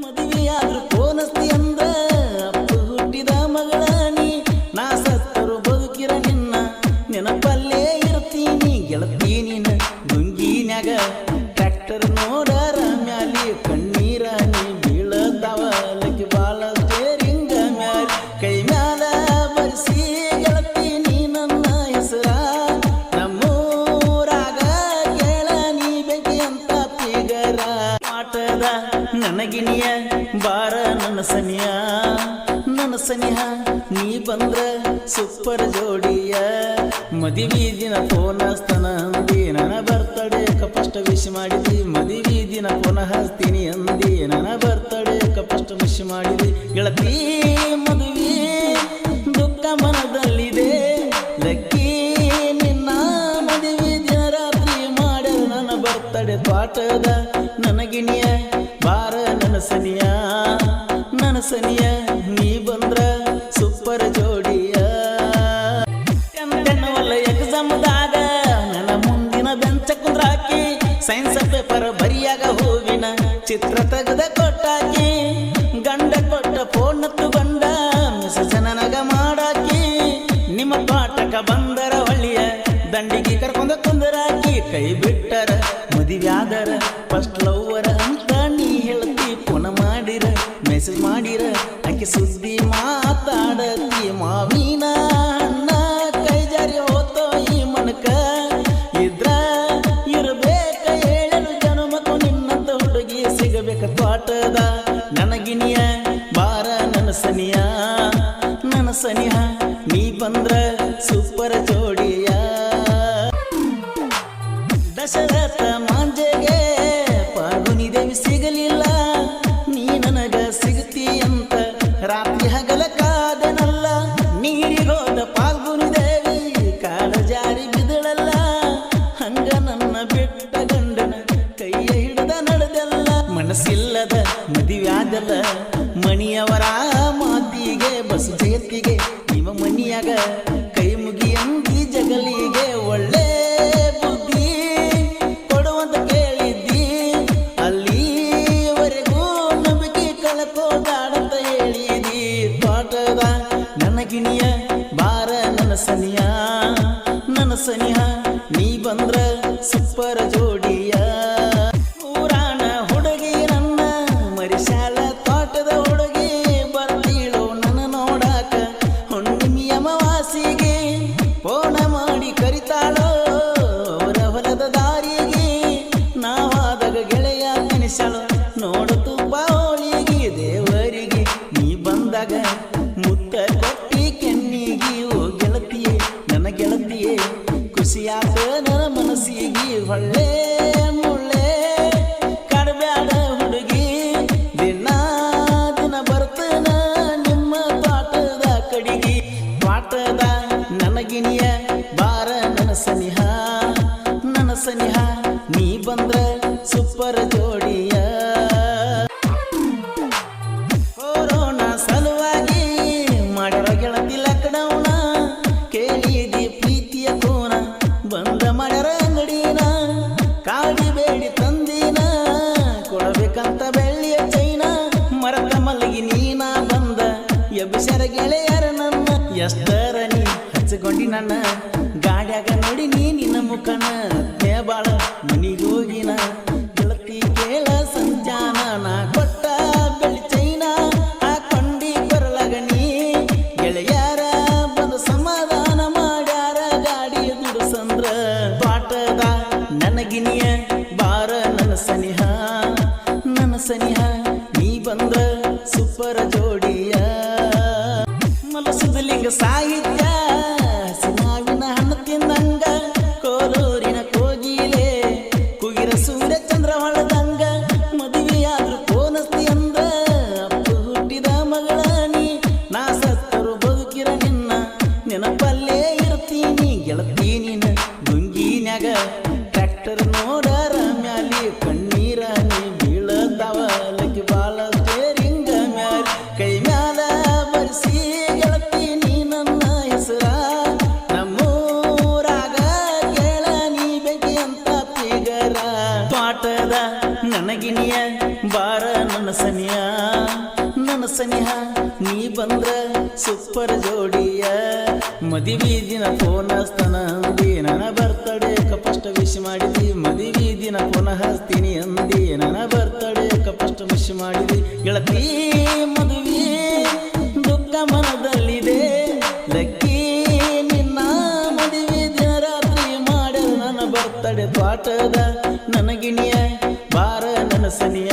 ಮದುವೆಯಾದ್ರೂ ಪೋನಸ್ತಿ ಅಂದ್ರ ಅಪ್ಪ ಹುಟ್ಟಿದ ಮಗಳ ನೀ ನಾ ಸತ್ತರು ಬದುಕಿರ ನಿನ್ನ ನೆನಪಲ್ಲೇ ಇರ್ತೀನಿ ಗೆಳತಿ ನೀನ ಗುಂಗಿನ್ಯಾಗ ಟ್ರ್ಯಾಕ್ಟರ್ ನೋಡರ ಮ್ಯಾಲಿ ಕಣ್ಣೀರ ನೀ ಬೀಳತಾವ ಲಕ್ಕಿ ಬಾಳ ಸ್ಟೇರಿಂಗ ಮ್ಯಾಲಿ ಕೈ ಮ್ಯಾಲ ಬರ್ಸಿ ಗೆಳತಿ ನೀ ನನ್ನ ಹೆಸರ ನಮ್ಮೂರಾಗ ಕೇಳ ನೀ ಬೆಂಕಿ ಅಂತ ಪಿಗರ ಆಟದ ನನಗಿನಿಯ ಬಾರ ನನ್ನ ಸನಿಹ ನೀ ಬಂದ್ರ ಸೂಪರ್ ಜೋಡಿಯ ಮದುವೆ ದಿನ ಫೋನ್ ಹಸ್ತನ ಅಂದಿ ನನ್ನ ಬರ್ತಡೇ ಫಸ್ಟ್ ವಿಶ್ ಮಾಡಿದಿ ಮದುವೆ ದಿನ ಫೋನ್ ಹಸ್ತೀನಿ ಅಂದಿ ನನ್ನ ಬರ್ತಡೇ ಫಸ್ಟ್ ವಿಶ್ ಮಾಡಿದಿ ಗೆಳತಿ ಮದುವೆ ದುಃಖ ಮನದಲ್ಲಿದೆ ಲಕ್ಕಿ ನಿನ್ನ ಮದುವೆ ದಿನ ರಾತ್ರಿ ಮಾಡ್ಯಾರ ನನ್ನ ಬರ್ತಡೇ ತ್ವಾಟದ ನನಗಿನಿಯ ಬಾರ ನನ್ನ ಸನಿಯ ನೀ ಬಂದ್ರ ಸೂಪರ್ ಜೋಡಿಯ ಎಂದೆನ್ನವಲ್ಲ ಎಕ್ಸಾಮ್ದಾಗ ನನ್ನ ಮುಂದಿನ ಬೆಂಚ ಕುಂದ್ರಾಕಿ ಸೈನ್ಸ್ ಪೇಪರ್ ಬರಿಯಾಗ ಹೂವಿನ ಚಿತ್ರ ತೆಗೆದ ಕೊಟ್ಟಾಕಿ ಗಂಡ ಕೊಟ್ಟ ಫೋನ್ ತಗೊಂಡ ಮೆಸೇಜ್ ನನಗ ಮಾಡಾಕಿ ನಿಮ್ಮ ಪಾಠಕ ಬಂದರ ಹೊಳ್ಳಿಯ ದಂಡಿಗೆ ಕರ್ಕೊಂಡ ಕುಂದರಾಕಿ ಕೈ ಬಿಟ್ಟರ ಮದುವ್ಯಾದರ ಫಸ್ಟ್ ಲವ್ವರ ಅಂತ ನೀ ಹೇಳ್ತಿ ಫೋನ್ ಮಾಡಿರ ಮೆಸೇಜ್ ಮಾಡಿರ ಆಕೆ ಸುದ್ದಿ ಮಾತಾಡತಿ ಮಾವಿನ ಅಣ್ಣ ಕೈ ಜಾರಿ ಹೋತೋ ಈ ಮನಕ ಇದ್ರ ಇರಬೇಕ ಹೇಳಲು ಜನುಮಕ್ಕೂ ನಿನ್ನಂತ ಹುಡುಗಿ ಸಿಗಬೇಕ ತ್ವಾಟದ ನನಗಿನಿಯ ಬಾರ ನನ್ನ ಸನಿಹ ನೀ ಬಂದ್ರ ಸೂಪರ್ ಜೋಡಿಯ ದಶರಥ ಮಾಂಜೆಗೆ ಪಾರ್ವನಿ ದೇವಿ ಸಿಗಲಿಲ್ಲ ನೀ ನನಗ ಸಿಗತಿ ಅಂತ ರಾತ್ರಿ ಹಗಲ ಕಾದನಲ್ಲ ನೀರಿಗೋದ ಪಾಲ್ಗುನಿ ದೇವಿ ಕಾಲ ಜಾರಿ ಬಿದಳಲ್ಲ ಹಂಗ ನನ್ನ ಬಿಟ್ಟ ಗಂಡನ ಕೈಯ ಹಿಡಿದ ನಡೆದಲ್ಲ ಮನಸ್ಸಿಲ್ಲದ ಮದುವ್ಯಾದಲ್ಲ ಮಣಿಯವರ ಮಾತಿಗೆ ಬಸ್ ಜಯತಿಗೆ ನಿಮ್ಮ ಮನಿಯಾಗ ಕೈ ಮುಗಿಯಂದಿ ಜಗಲಿಗೆ ಒಳ್ಳೆ ಬುದ್ಧಿ ಕೊಡುವಂತ ಕೇಳಿದ್ದಿ ಅಲ್ಲಿವರೆಗೂ ನಂಬಿಕೆ ಕಳ್ಕೋದಾಡಂತ ಹೇಳಿದಿ ತ್ವಾಟದ ನನಗಿನಿಯ ಬಾರ ನನ್ನ ಸನಿಹ ನೀ ಬಂದ್ರ ಸೂಪರ್ ಜೋಡಿಯ ಊರಾಣ ಹುಡುಗಿ ನನ್ನ ಮರಿಶಾಲ ತ್ವಾಟದ ಹುಡುಗಿ ಬರ್ತೀಳೋ ನನ್ನ ನೋಡಾಕ ಹುಣ್ಣಿಮೆ ಅಮಾವಾಸಿಗೆ ಫೋನ ಮಾಡಿ ಕರಿತಾಳೋ ಅವರ ಹೊಲದ ದಾರಿಗೆ ನಾವಾದಾಗ ಗೆಳೆಯ ನೆನೆಸಳು ನೋಡುತ್ತು ಬಾವಳಿಗೆ ದೇವರಿಗೆ ನೀ ಬಂದಾಗ ಮುತ್ತ ಕೊಟ್ಟಿ ಕೆನ್ನಿಗೆ ಓ ಗೆಳತಿಯೇ ನನ್ನ ಗೆಳತಿಯೇ ಖುಷಿಯಾದ ನನ್ನ ಮನಸ್ಸಿಗೆ ಒಳ್ಳೆ ಮುಳ್ಳೆ ಕಡಬ್ಯಾಡ ಹುಡುಗಿ ದಿನ ಬರ್ತನ ನಿಮ್ಮ ತ್ವಾಟದ ಕಡಿಗೆ ತ್ವಾಟದ ನನಗಿನಿಯ ಬಾರ ನನ್ನ ಸನಿಹ ನೀ ಬಂದ್ರ ಸೂಪರ್ ಜೋಡಿಯ ಕೊರೋನಾ ಸಲುವಾಗಿ ಮಾಡ್ಯಾರ ಗೆಳತಿ ಲಾಕ್ಡೌನ ಕೇಳಿದಿ ಪ್ರೀತಿಯ ಕೋನ ಬಂದ ಮಾಡ್ಯಾರ ಅಂಗಡಿನ ಕಾಡಿ ಬೇಡಿ ತಂದಿನ ಕೊಡಬೇಕಂತ ಬೆಳ್ಳಿಯ ಚೈನ ಮರತ ಮಲಗಿ ನೀನ ಬಂದ ಎಬ್ಬಿಸರ ಗೆಳೆಯರ ನನ್ನ ಎಷ್ಟರ ನೀ ಹಚ್ಚಿಕೊಂಡಿ ನನ್ನ ಗಾಡ್ಯಾಗ ನೋಡಿ ನೀ ನಿನ್ನ ಮುಖನ ಬಾಳ ಮನಿಗೋಗಿನ ಗೆಳತಿ ಕೇಳ ಸಂಜಾನ ನಾ ಕೊಟ್ಟ ಬೆಳಿ ಚೈನ ಹಾಕೊಂಡಿ ಕೊರಳಗ ನೀ ಗೆಳೆಯರ ಬಂದು ಸಮಾಧಾನ ಮಾಡ್ಯಾರ ಗಾಡಿ ದುಡ್ಸಂದ್ರ ಪಾಠದ ನನಗಿನಿಯ ಬಾರ ನನ್ನ ಸನಿಹ ನೀ ಬಂದ್ರ ಸೂಪರ್ ಜೋಡಿಯ ಮಲಸುದಲಿಂಗ ಸಾಹಿತ್ಯ ಸಿನಾವಿನ ಹಣ್ಣು ತಿಂದಂಗ ಕೋಲೂರಿನ ಕೋಗಿಲೆ ಕುಗಿರ ಸೂರ್ಯ ಚಂದ್ರ ಹೊಳದಂಗ ಮದುವೆಯಾದ್ರೂ ಪೋನಸ್ತಿ ಅಂದ್ರ ಅಪ್ಪ ಹುಟ್ಟಿದ ಮಗಳ ನೀ ನಾ ಸತ್ತರು ಬದುಕಿರ ನಿನ್ನ ನೆನಪಲ್ಲೇ ಇರ್ತೀನಿ ಗೆಳತಿ ನೀನ ಗುಂಗಿನ್ಯಾಗ ಟ್ರ್ಯಾಕ್ಟರ್ ನೋಡರ ಮ್ಯಾಲಿ ಕಣ್ಣೀರ ನೀ ಬೀಳತಾವ ಲಕ್ಕಿ ಬಾಳ ಸ್ಟೇರಿಂಗ ಮ್ಯಾಲಿ ಕೈ ಮ್ಯಾಲ ಬರ್ಸಿ ಗೆಳತಿ ನೀ ನನ್ನ ಬಾರ ನನ್ನ ಸನಿಯ ನನ್ನ ಸನಿಹ ನೀ ಬಂದ್ರ ಸೂಪರ್ ಜೋಡಿಯ ಮದುವೆ ದಿನ ಫೋನ್ ಹಸ್ತಾನ ಅಂದಿ ನನ್ನ ಬರ್ತಡೇಕ ಫಸ್ಟ್ ವಿಶ್ ಮಾಡಿದಿ ಮದುವೆ ದಿನ ಫೋನ್ ಹಸ್ತೀನಿ ಅಂದಿ ನನ್ನ ಬರ್ತಡೇಕ ಫಸ್ಟ್ ವಿಶ್ ಮಾಡಿದಿ ಗೆಳತಿ ಮದುವೆ ದುಃಖ ಮನದಲ್ಲಿದೆ ಲಕ್ಕಿ ನಿನ್ನ ಮದುವೆ ದಿನ ರಾತ್ರಿ ಮಾಡ್ಯ ನನ್ನ ಬರ್ತಡೆ ತ್ವಾಟದ ನನ್ನ ಗಿಣಿಯ ಬಾರ ನನ್ನ ಸನಿಯ